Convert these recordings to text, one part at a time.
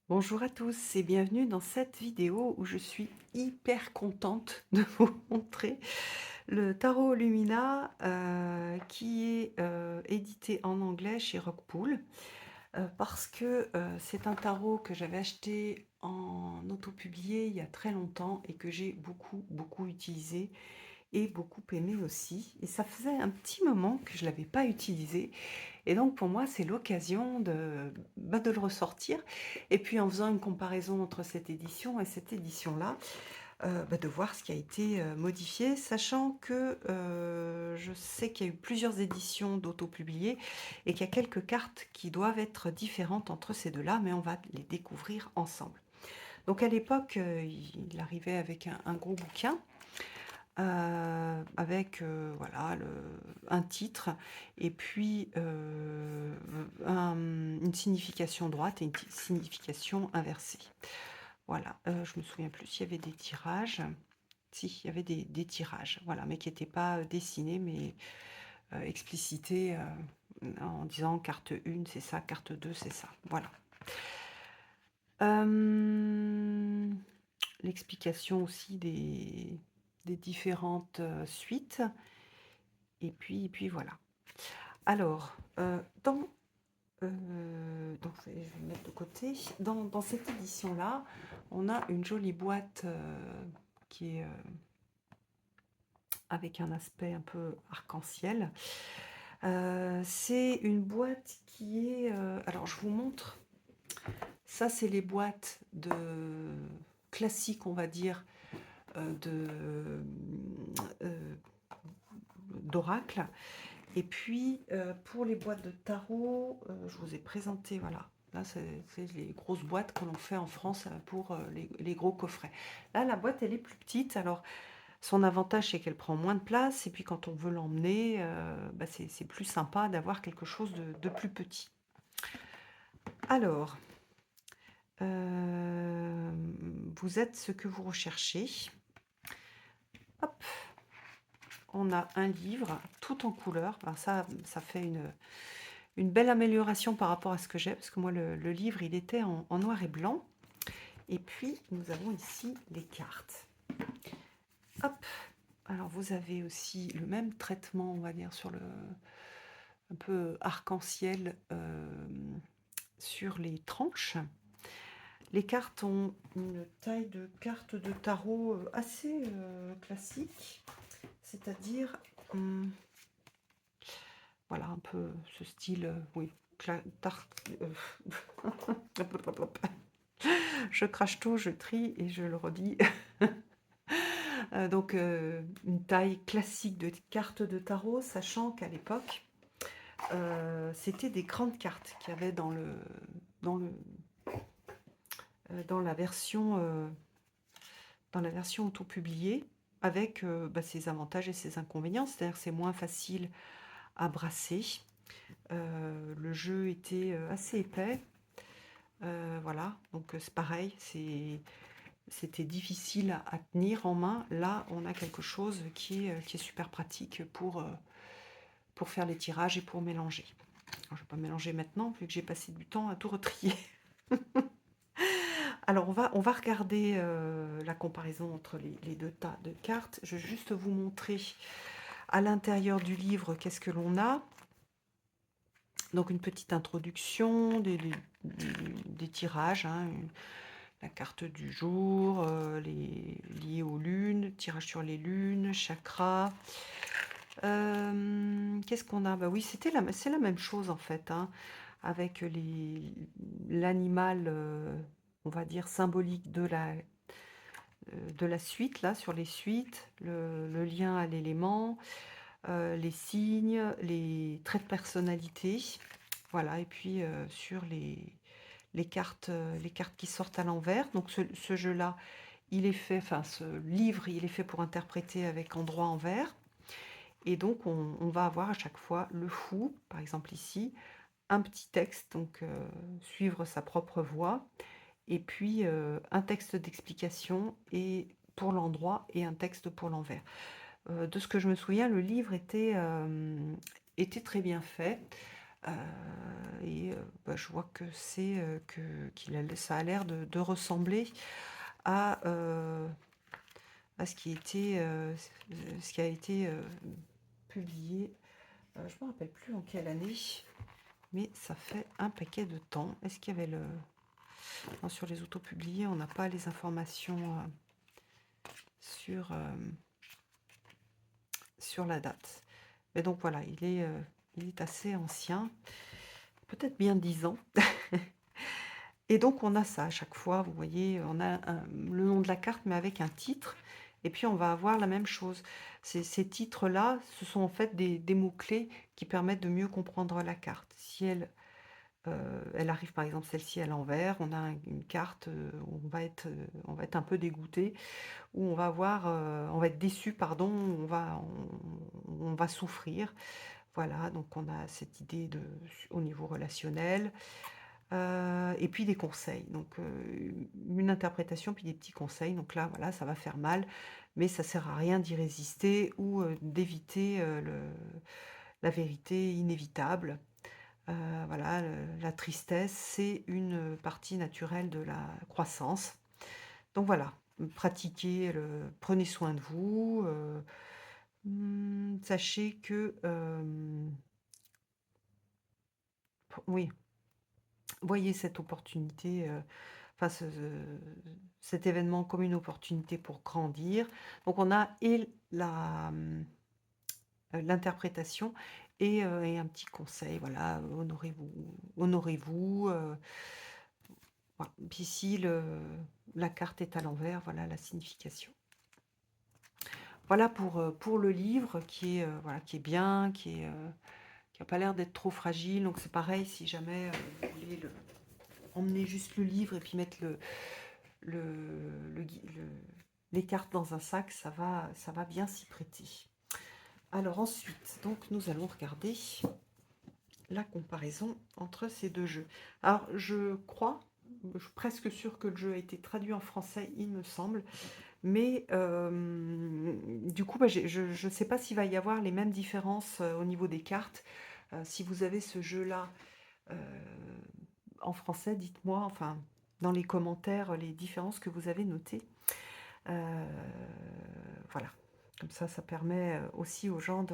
Bonjour à tous et bienvenue dans cette vidéo où je suis hyper contente de vous montrer le tarot Lumina qui est édité en anglais chez Rockpool parce que c'est un tarot que j'avais acheté en auto-publié il y a très longtemps et que j'ai beaucoup utilisé et beaucoup aimé aussi. Et ça faisait un petit moment que je ne l'avais pas utilisé. Et donc pour moi, c'est l'occasion de le ressortir. Et puis en faisant une comparaison entre cette édition et cette édition-là, de voir ce qui a été modifié, sachant que je sais qu'il y a eu plusieurs éditions d'auto-publiées et qu'il y a quelques cartes qui doivent être différentes entre ces deux-là, mais on va les découvrir ensemble. Donc à l'époque, il arrivait avec un gros bouquin avec, voilà un titre et puis, une signification droite et une signification inversée. Voilà, je me souviens plus s'il y avait des tirages. Si, il y avait des tirages, voilà, mais qui n'étaient pas, dessinés, mais, explicités, en disant carte 1 c'est ça, carte 2 c'est ça, voilà. Hem, L'explication aussi des différentes, suites et puis voilà. Alors, donc je vais le mettre de côté. Dans cette édition-là, on a une jolie boîte, qui est, avec un aspect un peu arc-en-ciel. C'est une boîte qui est, alors je vous montre, ça c'est les boîtes classiques on va dire, heu, d'oracle. Et puis, pour les boîtes de tarot, je vous ai présenté, voilà. Là, c'est les grosses boîtes que l'on fait en France, pour, les gros coffrets. Là, la boîte, elle est plus petite. Alors, son avantage, c'est qu'elle prend moins de place et puis quand on veut l'emmener, c'est plus sympa d'avoir quelque chose de plus petit. Alors, vous êtes ce que vous recherchez. Hop, on a un livre tout en couleur. Alors ça fait une belle amélioration par rapport à ce que j'ai, parce que moi, le livre, il était en noir et blanc. Et puis, nous avons ici les cartes. Hop. Alors, vous avez aussi le même traitement, on va dire, sur le un peu arc-en-ciel, sur les tranches. Les cartes ont une taille de carte de tarot assez classique, c'est-à-dire, voilà, un peu ce style, oui, je crache tout, je trie et je le redis. Donc, une taille classique de carte de tarot, sachant qu'à l'époque, c'était des grandes cartes qu'il y avait dans le, dans la version, auto-publiée, avec ses avantages et ses inconvénients. C'est-à-dire que c'est moins facile à brasser. Le jeu était assez épais. Voilà, donc c'est pareil, c'était difficile à tenir en main. Là, on a quelque chose qui est super pratique pour faire les tirages et pour mélanger. Alors, je ne vais pas mélanger maintenant, vu que j'ai passé du temps à tout retrier. Alors, on va regarder la comparaison entre les deux tas de cartes. Je vais juste vous montrer à l'intérieur du livre qu'est-ce que l'on a. Donc, une petite introduction, des tirages, hein, la carte du jour, liées aux lunes, tirage sur les lunes, chakras. Qu'est-ce qu'on a? Bah oui, c'est la même chose en fait, hein, avec l'animal, on va dire symbolique de la suite, là, sur les suites, le lien à l'élément, les signes, les traits de personnalité. Voilà, et puis sur les cartes qui sortent à l'envers. Donc ce jeu-là, ce livre, il est fait pour interpréter avec endroit envers. Et donc on va avoir à chaque fois le fou, par exemple ici, un petit texte, donc suivre sa propre voix, et puis un texte d'explication et pour l'endroit et un texte pour l'envers. De ce que je me souviens, le livre était très bien fait. et bah, je vois que c'est, ça a l'air de ressembler à, ce qui était, ce qui a été, publié, je me rappelle plus en quelle année, mais ça fait un paquet de temps. Est-ce qu'il y avait le non, sur les autopubliés, on n'a pas les informations, sur, sur la date. Mais donc voilà, il est assez ancien, peut-être bien 10 ans. Et donc on a ça à chaque fois, vous voyez, on a le nom de la carte, mais avec un titre, et puis on va avoir la même chose. Ces titres-là, ce sont en fait des mots-clés qui permettent de mieux comprendre la carte. Si elle arrive par exemple celle-ci à l'envers, on a une carte, où on va être un peu dégoûté, où on va être déçu, pardon, on va souffrir. Voilà, donc on a cette idée au niveau relationnel. Et puis des conseils, donc une interprétation puis des petits conseils, donc là, voilà, ça va faire mal, mais ça sert à rien d'y résister ou d'éviter, le la vérité inévitable. Voilà, la tristesse, c'est une partie naturelle de la croissance. Donc voilà, pratiquez prenez soin de vous, sachez que, oui, voyez cette opportunité, enfin cet événement comme une opportunité pour grandir. Donc on a et l'interprétation et un petit conseil, voilà, honorez-vous, voilà. Puis si la carte est à l'envers, voilà la signification. Voilà pour le livre qui est, voilà, qui est bien, qui a pas l'air d'être trop fragile. Donc c'est pareil, si jamais, vous voulez emmener juste le livre et puis mettre le le gui le les cartes dans un sac, ça va bien s'y prêter. Alors ensuite, donc nous allons regarder la comparaison entre ces 2 jeux. Alors je suis presque sûre que le jeu a été traduit en français, il me semble, mais du coup, bah, je ne sais pas s'il va y avoir les mêmes différences, au niveau des cartes. Si vous avez ce jeu-là, heu, en français, dites-moi, enfin, dans les commentaires, les différences que vous avez notées. Heu, voilà. Comme ça permet, aussi aux gens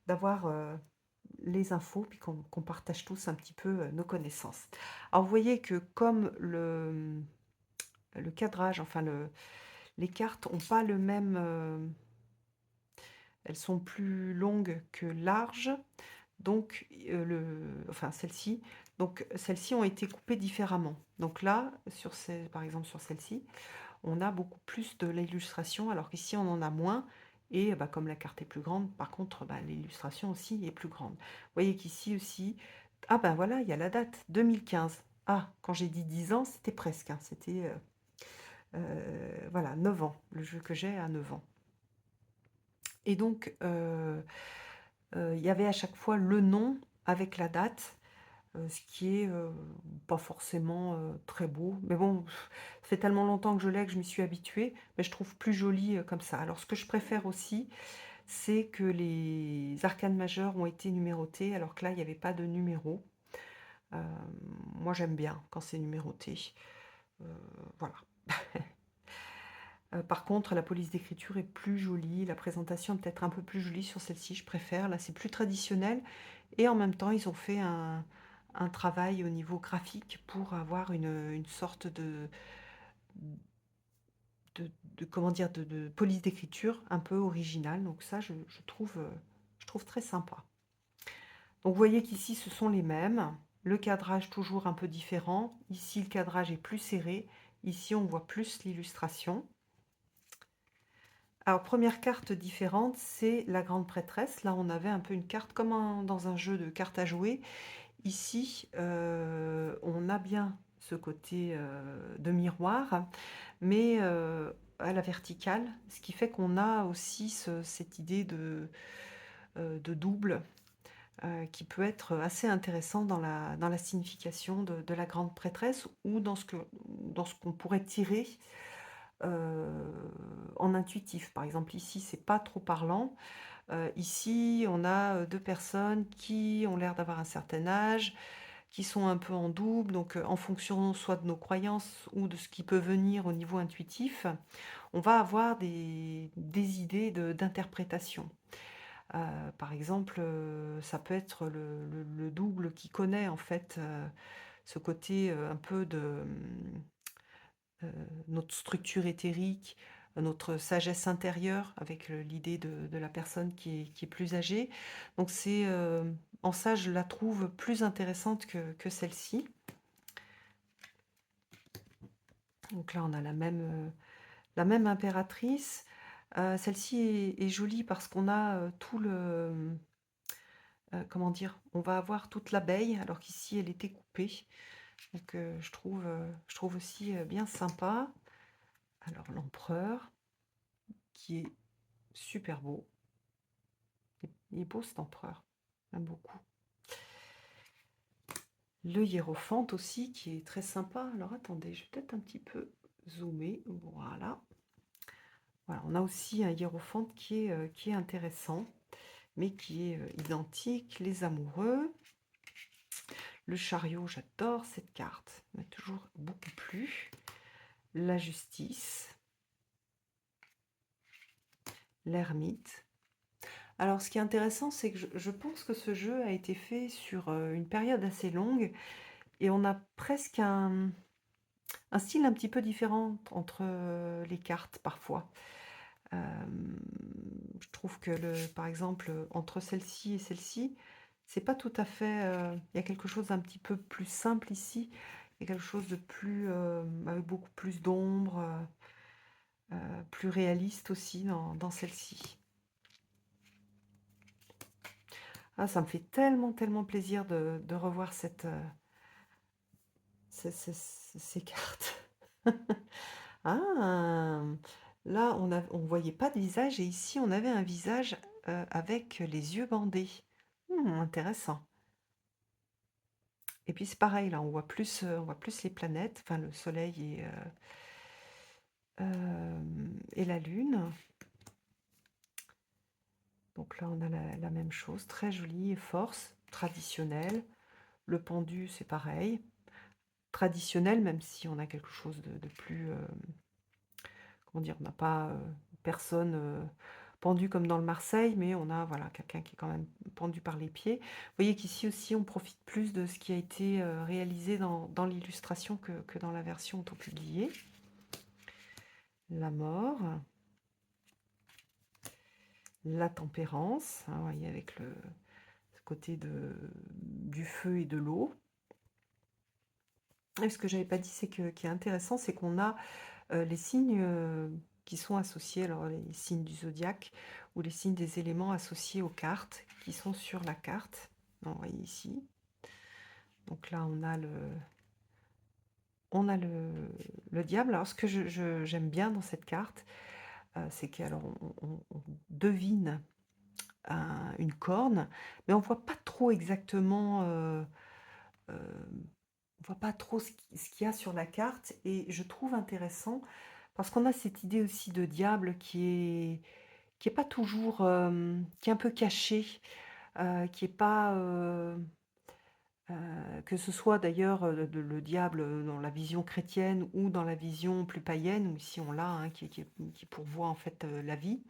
d'avoir, les infos, puis qu'on partage tous un petit peu, nos connaissances. Alors vous voyez que comme le cadrage, enfin les cartes ont pas le même, elles sont plus longues que larges, donc enfin celles-ci, donc celles-ci ont été coupées différemment. Donc là, par exemple sur celle-ci, on a beaucoup plus de l'illustration, alors qu'ici on en a moins. Et bah, comme la carte est plus grande, par contre, bah, l'illustration aussi est plus grande. Vous voyez qu'ici aussi, ah ben voilà, il y a la date, 2015. Ah, quand j'ai dit 10 ans, c'était presque, hein, c'était, voilà, 9 ans, le jeu que j'ai a 9 ans. Et donc, il y avait à chaque fois le nom avec la date, ce qui est, pas forcément, très beau. Mais bon, ça fait tellement longtemps que je l'ai que je m'y suis habituée, mais je trouve plus joli, comme ça. Alors ce que je préfère aussi, c'est que les arcanes majeures ont été numérotés, alors que là, il y avait pas de numéro. Hem, Moi j'aime bien quand c'est numéroté, heu, voilà. Par contre, la police d'écriture est plus jolie, la présentation est peut-être un peu plus jolie sur celle-ci, je préfère. Là, c'est plus traditionnel et en même temps, ils ont fait un travail au niveau graphique pour avoir une sorte de comment dire? De police d'écriture un peu originale, donc ça, je trouve très sympa. Donc vous voyez qu'ici, ce sont les mêmes, le cadrage toujours un peu différent. Ici, le cadrage est plus serré, ici, on voit plus l'illustration. Alors, première carte différente, c'est la grande prêtresse. Là, on avait un peu une carte comme dans un jeu de cartes à jouer. Ici, on a bien ce côté de miroir, mais à la verticale, ce qui fait qu'on a aussi cette idée de double qui peut être assez intéressant dans la signification de la grande prêtresse ou dans ce qu'on pourrait tirer heu, en intuitif. Par exemple, ici, c'est pas trop parlant. Ici, on a, 2 personnes qui ont l'air d'avoir un certain âge, qui sont un peu en double, donc en fonction soit de nos croyances ou de ce qui peut venir au niveau intuitif, on va avoir des idées d'interprétation. Par exemple, ça peut être le double qui connaît en fait, ce côté, un peu de, notre structure éthérique, notre sagesse intérieure avec, l'idée de la personne qui est plus âgée. Donc c'est, en ça je la trouve plus intéressante que celle-ci. Donc là on a la même impératrice. Celle-ci est jolie parce qu'on a, tout le, comment dire? On va avoir toute l'abeille alors qu'ici elle était coupée. Donc je trouve aussi, bien sympa. Alors l'empereur qui est super beau. Il est beau cet empereur, j'aime beaucoup. Le hiérophante aussi qui est très sympa. Alors attendez, je vais peut-être un petit peu zoomer. Voilà. Voilà, on a aussi un hiérophante qui est intéressant, mais qui est, identique. Les amoureux. Le chariot, j'adore cette carte, elle m'a toujours beaucoup plu. La justice. L'ermite. Alors ce qui est intéressant, c'est que je pense que ce jeu a été fait sur, une période assez longue et on a presque un style un petit peu différent entre, les cartes parfois. Hem, je trouve que par exemple, entre celle-ci et celle-ci, c'est pas tout à fait, il y a quelque chose d'un petit peu plus simple ici. Il y a quelque chose de plus, avec beaucoup plus d'ombre, plus réaliste aussi dans celle-ci. Ah, ça me fait tellement, tellement plaisir de revoir ces cartes. Ah! Là, on voyait pas de visage et ici, on avait un visage, avec les yeux bandés. Intéressant. Et puis c'est pareil, là, on voit plus les planètes, enfin le soleil et la lune. Donc là, on a la même chose, très jolie, force, traditionnelle. Le pendu, c'est pareil, traditionnel, même si on a quelque chose de plus, comment dire? On n'a pas, personne, pendu comme dans le Marseille, mais on a, voilà, quelqu'un qui est quand même pendu par les pieds. Vous voyez qu'ici aussi, on profite plus de ce qui a été, réalisé dans l'illustration que dans la version autopubliée. La mort, la tempérance, hein, vous voyez avec ce côté du feu et de l'eau. Et ce que j'avais pas dit, c'est que qui est intéressant, c'est qu'on a les signes, qui sont associés, alors les signes du zodiaque ou les signes des éléments associés aux cartes qui sont sur la carte. Donc, vous voyez ici. Donc là, on a le diable. Alors ce que j'aime bien dans cette carte, c'est qu'alors on devine une corne, mais on voit pas trop exactement, on voit pas trop ce qu'il y a sur la carte et je trouve intéressant parce qu'on a cette idée aussi de diable qui est pas toujours, qui est un peu caché, qui est pas, que ce soit d'ailleurs, le diable, dans la vision chrétienne ou dans la vision plus païenne, où ici on l'a, hein, qui pourvoit en fait, la vie,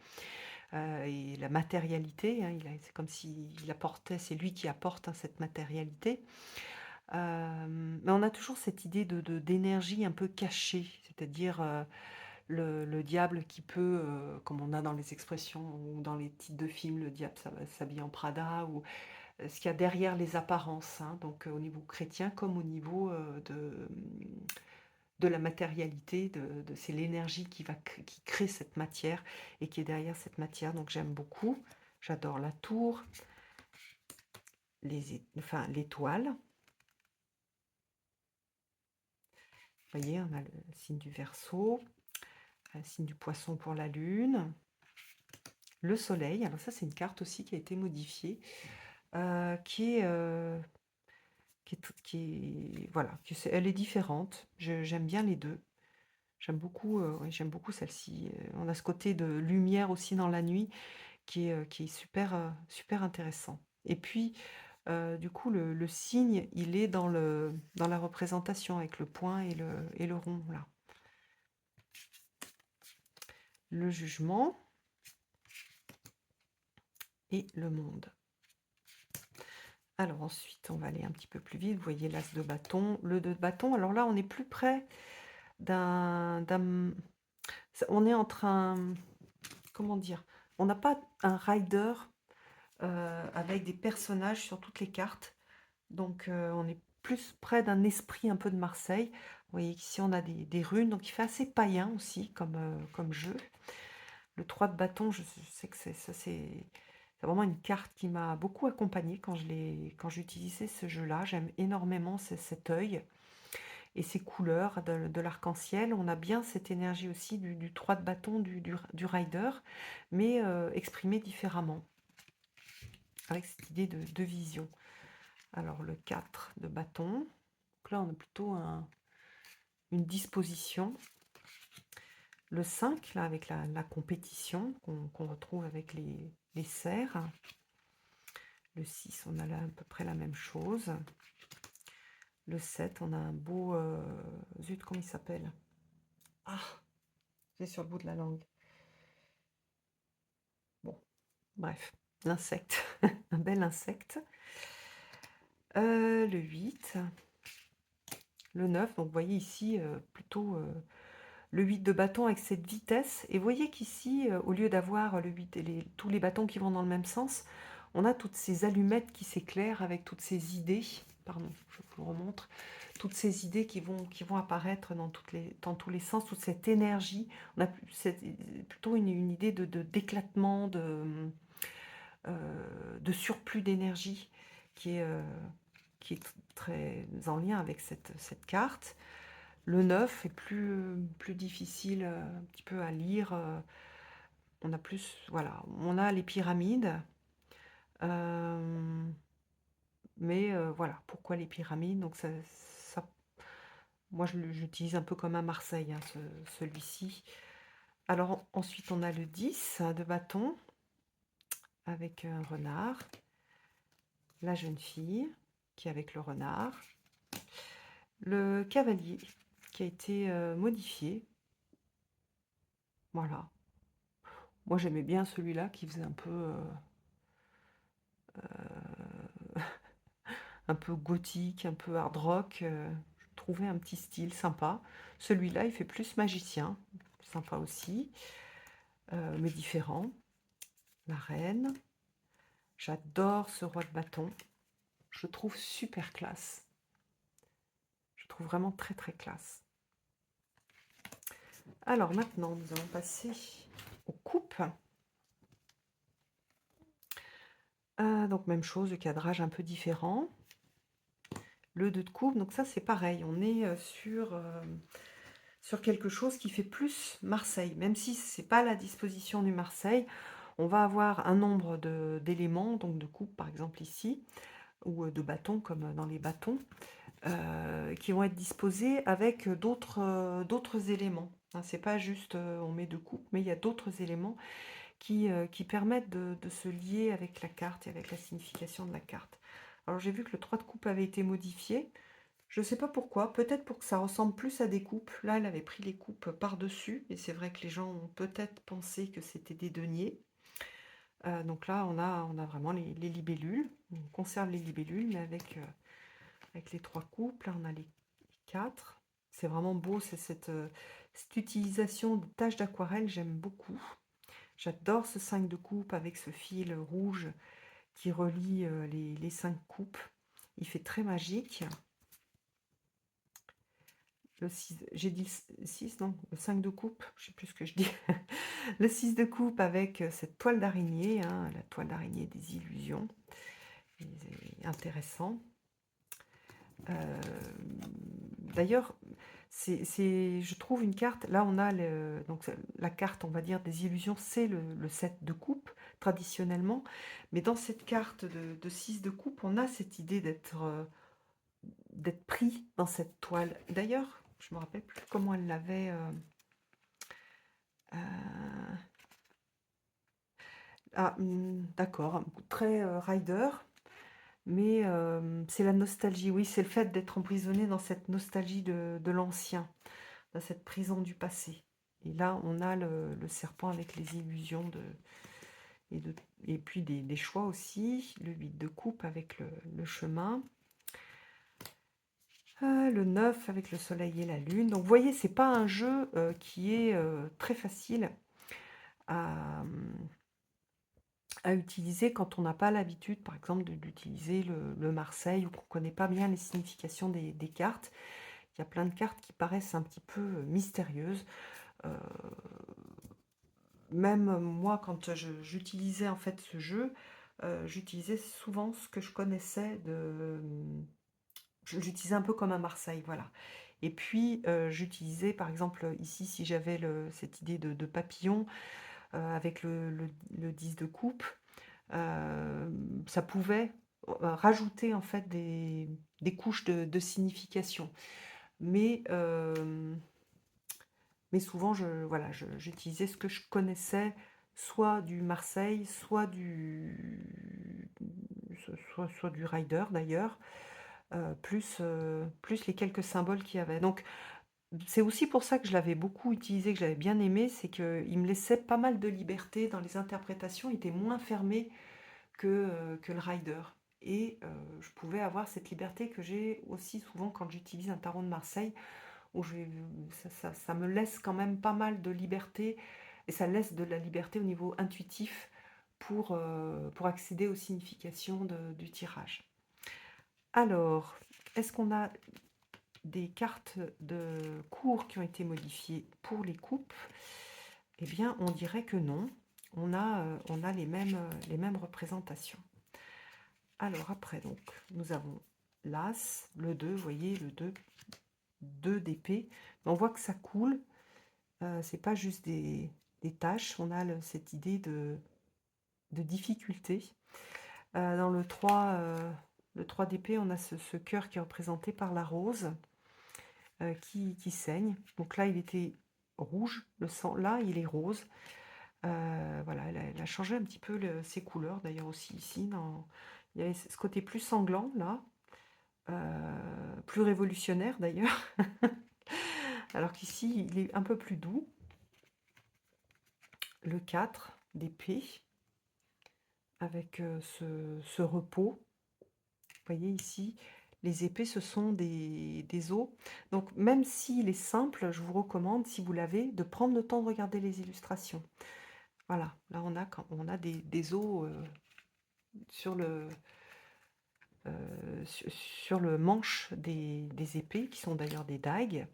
et la matérialité, hein. C'est comme s'il apportait c'est lui qui apporte, hein, cette matérialité. Mais on a toujours cette idée d'énergie un peu cachée, c'est-à-dire, le diable qui peut, comme on a dans les expressions ou dans les titres de films, le diable s'habille en Prada ou, ce qu'il y a derrière les apparences, hein, donc, au niveau chrétien comme au niveau, de la matérialité, c'est l'énergie qui crée cette matière et qui est derrière cette matière, donc j'aime beaucoup. J'adore la tour, enfin l'étoile. Vous voyez, on a le signe du Verseau, le signe du Poisson pour la Lune, le Soleil. Alors ça, c'est une carte aussi qui a été modifiée, qui est voilà, elle est différente. J'aime bien les 2. Oui, j'aime beaucoup celle-ci. On a ce côté de lumière aussi dans la nuit qui est super, super intéressant. Et puis, du coup, le signe, il est dans la représentation avec le point et le rond, là. Le jugement et le monde. Alors ensuite, on va aller un petit peu plus vite. Vous voyez l'as de bâton, le 2 de bâton. Alors là, on est plus près d'un on est entre un, comment dire? On n'a pas un rider, avec des personnages sur toutes les cartes. Donc, on est plus près d'un esprit un peu de Marseille. Vous voyez qu'ici, on a des runes, donc il fait assez païen aussi comme jeu. Le 3 de bâton, je sais que c'est vraiment une carte qui m'a beaucoup accompagnée quand j'utilisais ce jeu-là. J'aime énormément cet œil et ces couleurs de l'arc-en-ciel. On a bien cette énergie aussi du 3 de bâton du rider, mais exprimée différemment, avec cette idée de vision. Alors le 4 de bâton, donc là on a plutôt une disposition. Le 5, là, avec la compétition qu'on retrouve avec les cerfs. Le 6, on a là à peu près la même chose. Le 7, on a un beau... zut, comment il s'appelle? Ah, c'est sur le bout de la langue. Bon, bref, l'insecte, un bel insecte. Le 8, le 9, donc vous voyez ici plutôt le 8 de bâton avec cette vitesse. Et vous voyez qu'ici, au lieu d'avoir le 8 et tous les bâtons qui vont dans le même sens, on a toutes ces allumettes qui s'éclairent avec toutes ces idées. Pardon, je vous le remontre. Toutes ces idées qui vont apparaître dans tous les sens, toute cette énergie. On a plutôt une idée d'éclatement, de surplus d'énergie qui est, euh, qui est très en lien avec cette carte. Le 9 est plus difficile, un petit peu à lire, on a plus voilà, on a les pyramides, hem, mais voilà, pourquoi les pyramides? Donc ça moi j'utilise un peu comme à Marseille, hein, celui-ci. Alors ensuite on a le 10 de bâton avec un renard, la jeune fille qui est avec le renard, le cavalier qui a été, modifié, voilà. Moi j'aimais bien celui-là qui faisait un peu gothique, un peu hard rock, je trouvais un petit style sympa. Celui-là, il fait plus magicien, sympa aussi, mais différent. La reine, j'adore ce roi de bâton, je le trouve super classe. Je le trouve vraiment très très classe. Alors maintenant, nous allons passer aux coupes. Donc même chose, le cadrage un peu différent. Le 2 de coupe, donc ça c'est pareil, on est sur quelque chose qui fait plus Marseille. Même si c'est pas la disposition du Marseille, on va avoir un nombre d'éléments, donc de coupes par exemple ici, ou de bâtons comme dans les bâtons, qui vont être disposés avec d'autres éléments. Hein, c'est pas juste on met deux coupes, mais il y a d'autres éléments qui permettent de se lier avec la carte et avec la signification de la carte. Alors j'ai vu que le 3 de coupe avait été modifié. Je ne sais pas pourquoi, peut-être pour que ça ressemble plus à des coupes. Là, elle avait pris les coupes par-dessus, et c'est vrai que les gens ont peut-être pensé que c'était des deniers. Donc là, on a vraiment les libellules. On conserve les libellules, mais avec les trois coupes. Là, on a les quatre. C'est vraiment beau, c'est cette utilisation de taches d'aquarelle, j'aime beaucoup. J'adore ce 5 de coupe avec ce fil rouge qui relie les 5 coupes. Il fait très magique. Le 6, j'ai dit le 6, non, le 5 de coupe, je sais plus ce que je dis. Le 6 de coupe avec cette toile d'araignée, hein, la toile d'araignée des illusions. C'est intéressant. D'ailleurs, je trouve une carte, là on a donc la carte, on va dire, des illusions, c'est le 7 de coupe, traditionnellement. Mais dans cette carte de 6 de coupe, on a cette idée d'être pris dans cette toile. D'ailleurs, je me rappelle plus comment elle l'avait. Euh, d'accord, très rider, mais c'est la nostalgie. Oui, c'est le fait d'être emprisonné dans cette nostalgie de l'ancien, dans cette prison du passé. Et là, on a le serpent avec les illusions et, de, et puis des choix aussi. Le 8 de coupe avec le chemin. Le 9 avec le soleil et la lune. Donc vous voyez, c'est pas un jeu qui est très facile à, à utiliser quand on n'a pas l'habitude, par exemple, d'utiliser le Marseille ou qu'on ne connaît pas bien les significations des cartes. Il y a plein de cartes qui paraissent un petit peu mystérieuses. Euh, Même moi, quand j'utilisais en fait ce jeu, j'utilisais souvent ce que je connaissais de... J'utilisais un peu comme un Marseille, voilà. Et puis, j'utilisais, par exemple, ici, si j'avais cette idée de papillon avec le 10 de coupe, ça pouvait rajouter en fait des couches de signification. Mais, mais souvent, voilà, j'utilisais ce que je connaissais, soit du Marseille, soit du Rider d'ailleurs, plus les quelques symboles qu'il y avait. Donc, c'est aussi pour ça que je l'avais beaucoup utilisé, que j'avais bien aimé, c'est qu'il me laissait pas mal de liberté dans les interprétations, il était moins fermé que le rider. Et je pouvais avoir cette liberté que j'ai aussi souvent quand j'utilise un tarot de Marseille, où ça me laisse quand même pas mal de liberté, et ça laisse de la liberté au niveau intuitif pour accéder aux significations du tirage. Alors, est-ce qu'on a des cartes de cours qui ont été modifiées pour les coupes? Eh bien, on dirait que non. On a les mêmes représentations. Alors après, donc, nous avons l'As, le 2, vous voyez, le 2 d'épée. On voit que ça coule, c'est pas juste des tâches, on a cette idée de difficulté. Dans le 3 d'épée, on a ce cœur qui est représenté par la rose qui saigne. Donc là, il était rouge, le sang, là, il est rose. Voilà, elle a changé un petit peu ses couleurs, d'ailleurs aussi ici. Il y avait ce côté plus sanglant, là. Plus révolutionnaire d'ailleurs, alors qu'ici il est un peu plus doux. Le 4 d'épée, avec ce repos. Vous voyez ici, les épées, ce sont des os. Donc même s'il est simple, je vous recommande, si vous l'avez, de prendre le temps de regarder les illustrations. Voilà, là on a des os sur sur le manche des épées, qui sont d'ailleurs des dagues.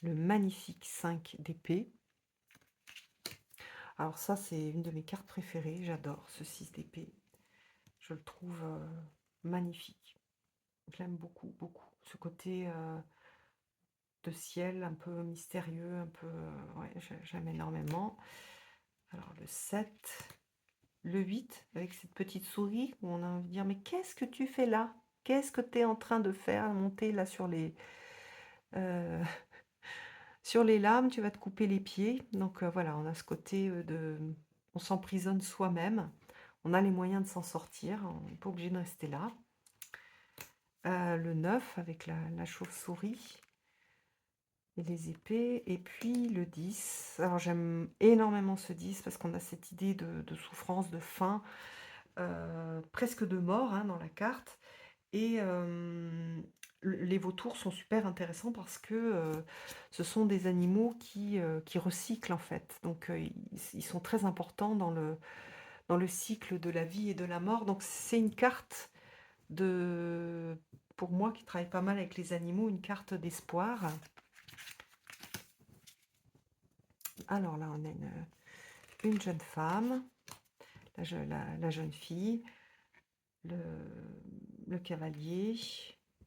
Le magnifique 5 d'épée. Alors ça, c'est une de mes cartes préférées. J'adore ce 6 d'épée. Je le trouve magnifique. Je l'aime beaucoup, beaucoup. Ce côté de ciel un peu mystérieux, un peu... ouais, j'aime énormément. Alors le 7, le 8, avec cette petite souris, où on a envie de dire, mais qu'est-ce que tu fais là? Qu'est-ce que tu es en train de faire? Monter là euh, sur les lames, tu vas te couper les pieds. Donc voilà, on a ce côté de... On s'emprisonne soi-même. On a les moyens de s'en sortir. On n'est pas obligé de rester là. Le 9 avec la chauve-souris et les épées. Et puis le 10. Alors j'aime énormément ce 10 parce qu'on a cette idée de souffrance, de faim, presque de mort dans la carte. Et les vautours sont super intéressants parce que ce sont des animaux qui recyclent en fait. Donc ils sont très importants dans le cycle de la vie et de la mort. Donc c'est une carte pour moi qui travaille pas mal avec les animaux, une carte d'espoir. Alors là, on a une jeune femme, la jeune fille, le cavalier,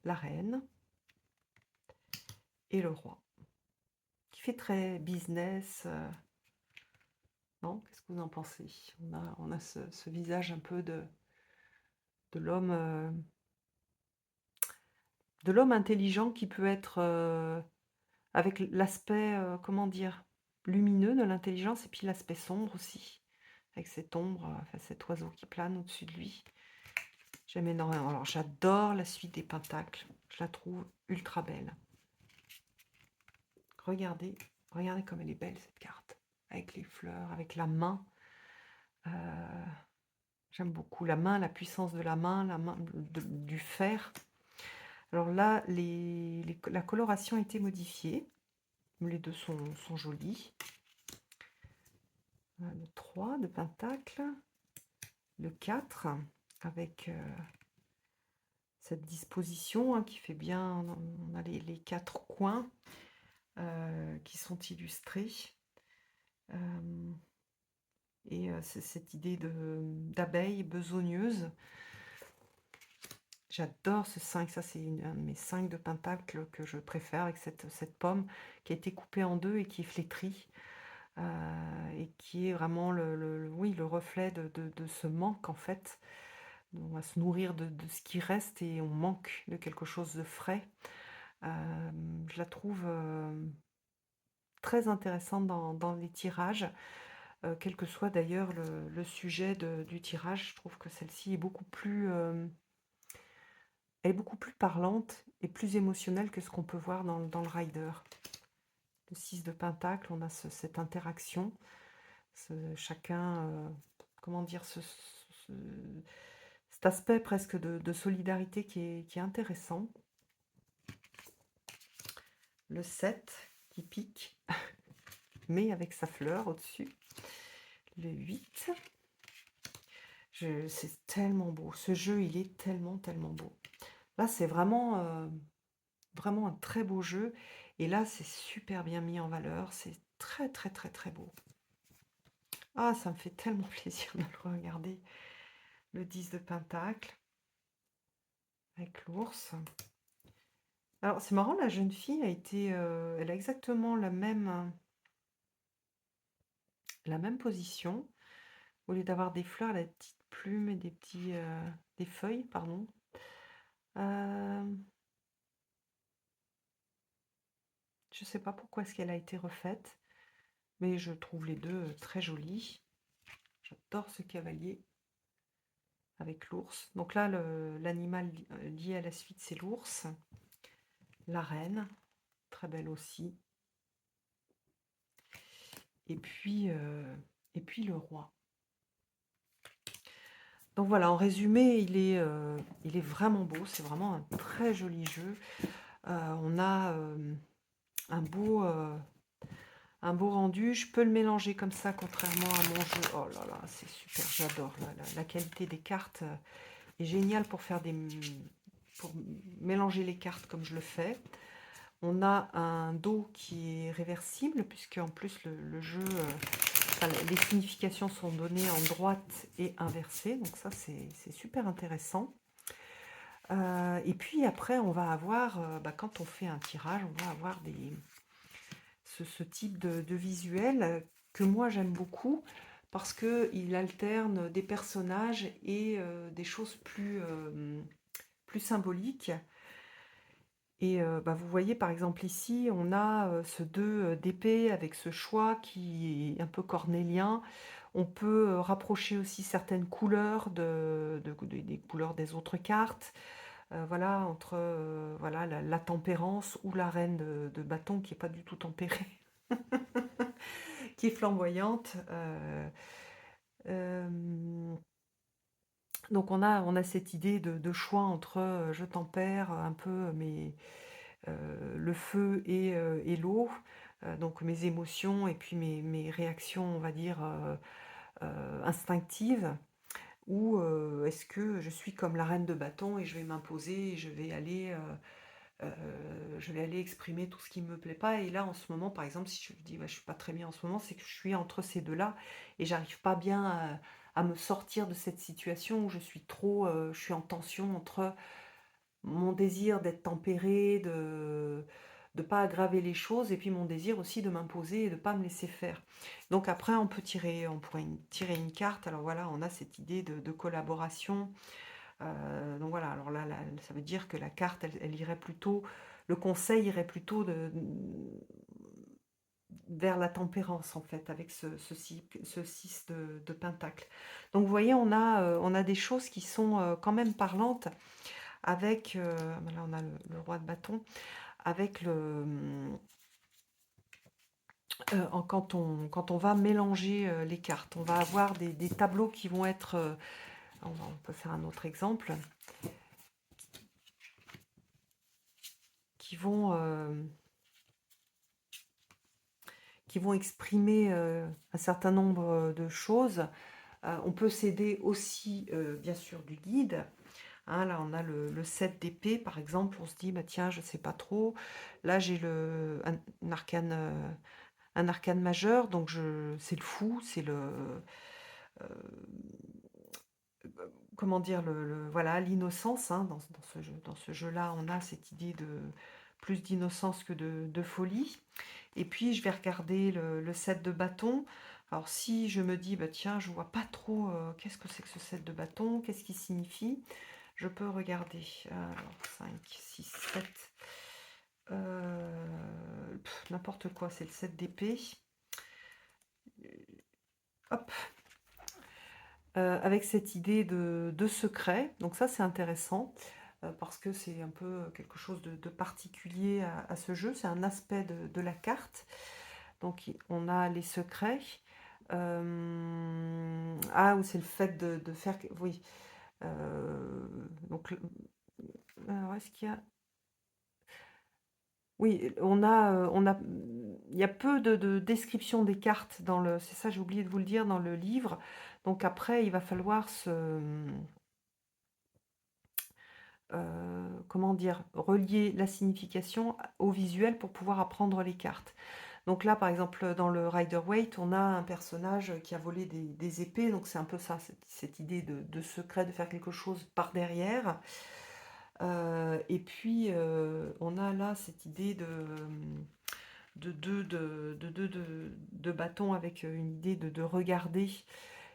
la reine et le roi, qui fait très business. Non, qu'est-ce que vous en pensez? On a ce visage un peu de l'homme intelligent qui peut être avec l'aspect, comment dire? Lumineux de l'intelligence et puis l'aspect sombre aussi, avec cette ombre, enfin cet oiseau qui plane au-dessus de lui. J'aime énormément. Alors j'adore la suite des pentacles, je la trouve ultra belle. Regardez, regardez comme elle est belle cette carte, avec les fleurs, avec la main. Heu, J'aime beaucoup la main, la puissance de la main du fer. Alors là, la coloration a été modifiée. Les 2 sont jolis. Le 3 de pentacle, le 4 avec, cette disposition, hein, qui fait bien, on a les 4 coins, qui sont illustrés. Hem et c'est cette idée d'abeille besogneuse. J'adore ce 5, ça c'est un de mes 5 de pentacle que je préfère avec cette pomme qui a été coupée en 2 et qui est flétrie, heu et qui est vraiment oui, le reflet de ce manque en fait. On va se nourrir de ce qui reste et on manque de quelque chose de frais. Je la trouve, très intéressante dans les tirages, quel que soit d'ailleurs le sujet du tirage. Je trouve que celle-ci est beaucoup plus, elle est beaucoup plus parlante et plus émotionnelle que ce qu'on peut voir dans le rider. Le 6 de pentacle, on a cette interaction, chacun, comment dire, cet aspect presque de solidarité qui est intéressant. Le 7 qui pique, mais avec sa fleur au-dessus. Le 8. C'est tellement beau. Ce jeu, il est tellement, tellement beau. Là, c'est vraiment, vraiment un très beau jeu. Et là, c'est super bien mis en valeur. C'est très, très, très, très beau. Ah, ça me fait tellement plaisir de le regarder. Le 10 de pentacle avec l'ours. Alors, c'est marrant, la jeune fille a été, elle a exactement la même position. Au lieu d'avoir des fleurs, elle a des petites plumes et des feuilles, pardon. Je ne sais pas pourquoi est-ce qu'elle a été refaite, mais je trouve les 2 très jolis. J'adore ce cavalier avec l'ours. Donc là, l'animal lié à la suite, c'est l'ours. La reine, très belle aussi. Et puis le roi. Donc voilà, en résumé, il est vraiment beau. C'est vraiment un très joli jeu. On a, un beau rendu. Je peux le mélanger comme ça, contrairement à mon jeu. Oh là là, c'est super, j'adore. La qualité des cartes est géniale pour mélanger les cartes comme je le fais. On a un dos qui est réversible, puisque en plus le jeu, enfin, les significations sont données en droite et inversée. Donc ça, c'est super intéressant. Et puis après, on va avoir, quand on fait un tirage, on va avoir ce type de visuel que moi j'aime beaucoup parce qu'il alterne des personnages et des choses plus symboliques. Et vous voyez par exemple ici, on a ce 2 d'épée avec ce choix qui est un peu cornélien. On peut rapprocher aussi certaines couleurs des couleurs des autres cartes. Voilà, entre voilà, la tempérance ou la reine de bâton qui n'est pas du tout tempérée. Qui est flamboyante. Hem, donc on a cette idée de choix entre, je tempère un peu le feu et l'eau, donc mes émotions et puis mes réactions, on va dire, instinctives. Ou, est-ce que je suis comme la reine de bâton et je vais m'imposer et je vais aller exprimer tout ce qui ne me plaît pas. Et là, en ce moment, par exemple, si je me dis: «Bah, je suis pas très bien en ce moment», c'est que je suis entre ces 2 là et j'arrive pas bien à me sortir de cette situation où je suis en tension entre mon désir d'être tempérée, de pas aggraver les choses et puis mon désir aussi de m'imposer et de pas me laisser faire. Donc après on pourrait tirer une carte. Alors voilà, on a cette idée de collaboration. Donc voilà, alors là, ça veut dire que la carte, elle irait plutôt le conseil irait plutôt vers la tempérance, en fait, avec ce 6 de pentacle. Donc vous voyez, on a des choses qui sont, quand même parlantes avec, là on a le roi de bâton, avec quand on va mélanger, les cartes. On va avoir des tableaux qui vont être, on peut faire un autre exemple, qui vont, exprimer, un certain nombre, de choses. On peut s'aider aussi, bien sûr, du guide. Hein, là, on a le 7 d'épée, par exemple. On se dit, bah, tiens, je ne sais pas trop. Là, j'ai un arcane majeur, donc c'est le fou, c'est euh, comment dire, voilà, l'innocence. Hein, dans ce jeu-là, on a cette idée de plus d'innocence que de folie. Et puis, je vais regarder le 7 de bâton. Alors, si je me dis, bah, tiens, je vois pas trop, qu'est-ce que c'est que ce 7 de bâton, qu'est-ce qu'il signifie, je peux regarder. Alors, 5, 6, 7. N'importe quoi, c'est le 7 d'épée. Hop. Avec cette idée de secret. Donc ça, c'est intéressant, parce que c'est un peu quelque chose de particulier à ce jeu. C'est un aspect de la carte. Donc on a les secrets. Ah, ou c'est le fait de faire... Oui. Donc, alors, est-ce qu'il y a... Oui, il y a peu de description des cartes dans le... C'est ça, j'ai oublié de vous le dire, dans le livre. Donc après, il va falloir comment dire, relier la signification au visuel pour pouvoir apprendre les cartes. Donc là, par exemple, dans le Rider-Waite, on a un personnage qui a volé des épées, donc c'est un peu ça, cette idée de secret, de faire quelque chose par derrière. Et puis, on a là cette idée de bâton avec une idée de regarder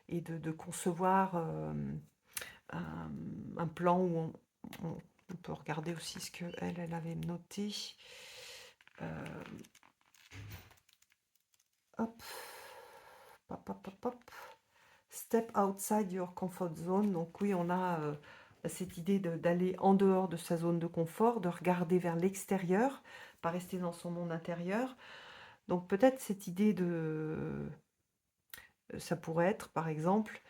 et de concevoir un plan où on peut regarder aussi ce qu'elle elle avait noté. Hop. Hop, hop, hop, hop. Step outside your comfort zone. Donc oui, on a cette idée d'aller en dehors de sa zone de confort, de regarder vers l'extérieur, pas rester dans son monde intérieur. Donc peut-être cette idée ça pourrait être, par exemple,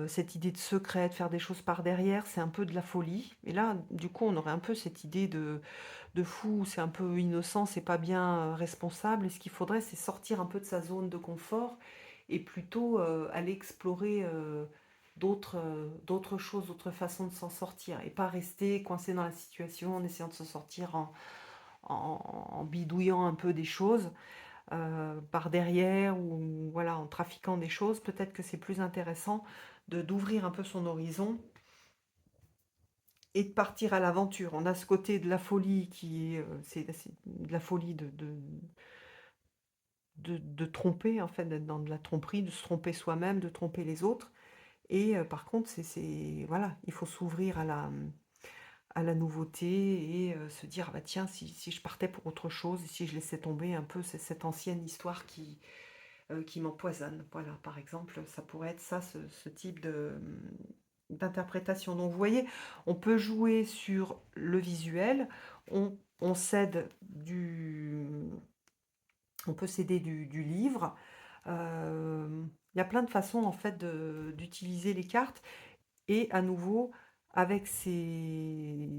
cette idée de secret, de faire des choses par derrière, c'est un peu de la folie. Et là, du coup, on aurait un peu cette idée de fou, c'est un peu innocent, c'est pas bien responsable. Et ce qu'il faudrait, c'est sortir un peu de sa zone de confort et plutôt aller explorer d'autres choses, d'autres façons de s'en sortir. Et pas rester coincé dans la situation en essayant de s'en sortir en bidouillant un peu des choses par derrière ou voilà, en trafiquant des choses. Peut-être que c'est plus intéressant d'ouvrir un peu son horizon et de partir à l'aventure. On a ce côté de la folie qui est, c'est de la folie de tromper, en fait, d'être dans de la tromperie, de se tromper soi-même, de tromper les autres. Et par contre, voilà, il faut s'ouvrir à la nouveauté et se dire, ah bah tiens, si je partais pour autre chose, et si je laissais tomber un peu cette ancienne histoire qui m'empoisonne. Voilà, par exemple, ça pourrait être ça, ce type d'interprétation. Donc vous voyez, on peut jouer sur le visuel, on cède on peut s'aider du livre. Il y a plein de façons en fait d'utiliser les cartes et à nouveau avec ce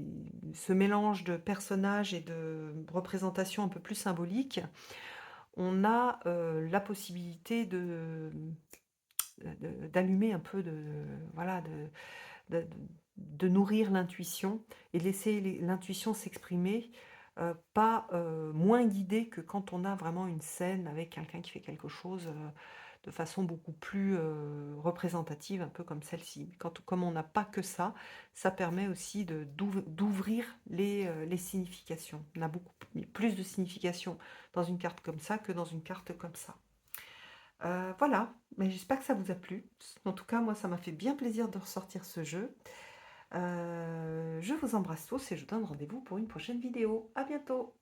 mélange de personnages et de représentations un peu plus symboliques, on a la possibilité d'allumer un peu voilà, de, de nourrir l'intuition et de laisser l'intuition s'exprimer, pas moins guidée que quand on a vraiment une scène avec quelqu'un qui fait quelque chose de façon beaucoup plus représentative, un peu comme celle-ci. Comme on n'a pas que ça permet aussi d'ouvrir les significations. On a beaucoup plus de significations dans une carte comme ça que dans une carte comme ça. Voilà, mais j'espère que ça vous a plu. En tout cas, moi, ça m'a fait bien plaisir de ressortir ce jeu. Je vous embrasse tous et je vous donne rendez-vous pour une prochaine vidéo. À bientôt!